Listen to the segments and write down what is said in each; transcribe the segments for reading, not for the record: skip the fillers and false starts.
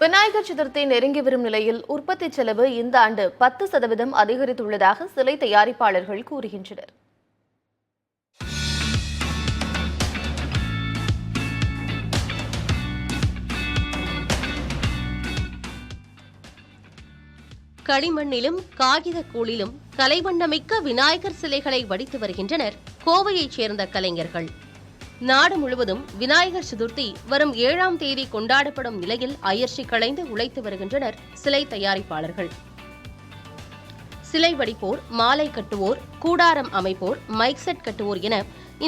விநாயகர் சதுர்த்தி நெருங்கி வரும் நிலையில் உற்பத்தி செலவு இந்த ஆண்டு 10% அதிகரித்துள்ளதாக சிலை தயாரிப்பாளர்கள் கூறுகின்றனர். களிமண்ணிலும் காகித கூழிலும் கலைவண்ணமிக்க விநாயகர் சிலைகளை வடித்து வருகின்றனர் கோவையைச் சேர்ந்த கலைஞர்கள். நாடு முழுவதும் விநாயகர் சதுர்த்தி வரும் 7ஆம் தேதி கொண்டாடப்படும் நிலையில் அயற்சி களைந்து உழைத்து வருகின்றனர் சிலை தயாரிப்பாளர்கள். சிலை வடிப்போர், மாலை கட்டுவோர், கூடாரம் அமைப்போர், மைக் செட் கட்டுவோர் என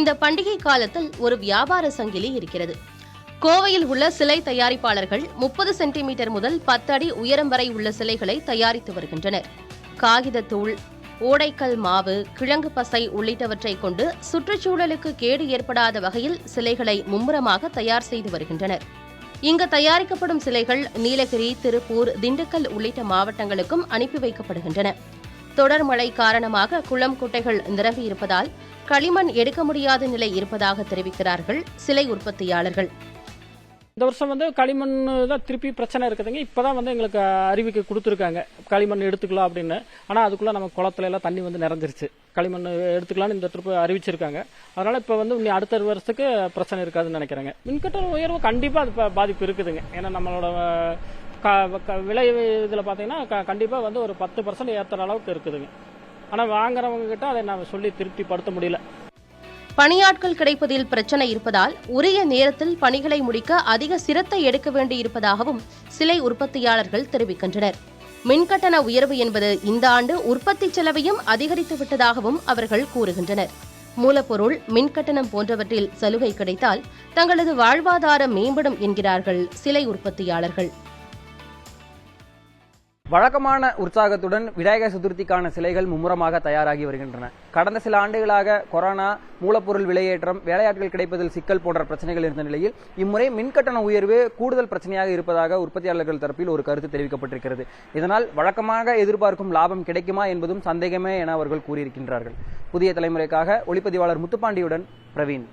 இந்த பண்டிகை காலத்தில் ஒரு வியாபார சங்கிலி இருக்கிறது. கோவையில் உள்ள சிலை தயாரிப்பாளர்கள் 30 சென்டிமீட்டர் முதல் 10 அடி உயரம் வரை உள்ள சிலைகளை தயாரித்து வருகின்றனர். காகிதத்தூள், ஓடைக்கல் மாவு, கிழங்கு பசை உள்ளிட்டவற்றை கொண்டு சுற்றுச்சூழலுக்கு கேடு ஏற்படாத வகையில் சிலைகளை மும்முரமாக தயார் செய்து வருகின்றனர். இங்கு தயாரிக்கப்படும் சிலைகள் நீலகிரி, திருப்பூர், திண்டுக்கல் உள்ளிட்ட மாவட்டங்களுக்கும் அனுப்பி வைக்கப்படுகின்றன. தொடர் மழை காரணமாக குளம், குட்டைகள் நிரம்பியிருப்பதால் களிமண் எடுக்க முடியாத நிலை இருப்பதாக தெரிவிக்கிறார்கள் சிலை உற்பத்தியாளர்கள். இந்த வருஷம் களிமண் தான் திருப்பி பிரச்சனை இருக்குதுங்க. இப்பதான் எங்களுக்கு அறிவிக்கை கொடுத்துருக்காங்க களிமண் எடுத்துக்கலாம் அப்படின்னு. ஆனா அதுக்குள்ள நம்ம குளத்துல எல்லாம் தண்ணி நிறைஞ்சிருச்சு. களிமண் எடுத்துக்கலாம்னு இந்த ட்ரிப் அறிவிச்சிருக்காங்க. அதனால இப்ப இன்னும் அடுத்த வருஷத்துக்கு பிரச்சனை இருக்காதுன்னு நினைக்கிறேங்க. மின்கட்டண உயர்வு கண்டிப்பா அது பாதிப்பு இருக்குதுங்க. ஏன்னா நம்மளோட விலை இதுல பாத்தீங்கன்னா கண்டிப்பா ஒரு 10% ஏற்றுற அளவுக்கு இருக்குதுங்க. ஆனா வாங்குறவங்க கிட்ட அதை நம்ம சொல்லி திருப்திப்படுத்த முடியல. பணியாட்கள் கிடைப்பதில் பிரச்சனை இருப்பதால் உரிய நேரத்தில் பணிகளை முடிக்க அதிக சிரத்தை எடுக்க வேண்டியிருப்பதாகவும் சிலை உற்பத்தியாளர்கள் தெரிவிக்கின்றனர். மின்கட்டண உயர்வு என்பது இந்த ஆண்டு உற்பத்தி செலவையும் அதிகரித்து விட்டதாகவும் அவர்கள் கூறுகின்றனர். மூலப்பொருள், மின்கட்டணம் போன்றவற்றில் சலுகை கிடைத்தால் தங்களது வாழ்வாதாரம் மேம்படும் என்கிறார்கள் சிலை உற்பத்தியாளர்கள். வழக்கமான உற்சாகத்துடன் விநாயகர் சதுர்த்திக்கான சிலைகள் மும்முரமாக தயாராகி வருகின்றன. கடந்த சில ஆண்டுகளாக கொரோனா, மூலப்பொருள் விலையேற்றம், வேலையாட்கள் கிடைப்பதில் சிக்கல் போன்ற பிரச்சனைகள் இருந்த நிலையில் இம்முறை மின்கட்டண உயர்வு கூடுதல் பிரச்சனையாக இருப்பதாக உற்பத்தியாளர்கள் தரப்பில் ஒரு கருத்து தெரிவிக்கப்பட்டிருக்கிறது. இதனால் வழக்கமாக எதிர்பார்க்கும் லாபம் கிடைக்குமா என்பதும் சந்தேகமே என அவர்கள் கூறியிருக்கின்றார்கள். புதிய தலைமுறைக்காக ஒளிப்பதிவாளர் முத்துப்பாண்டியுடன் பிரவீன்.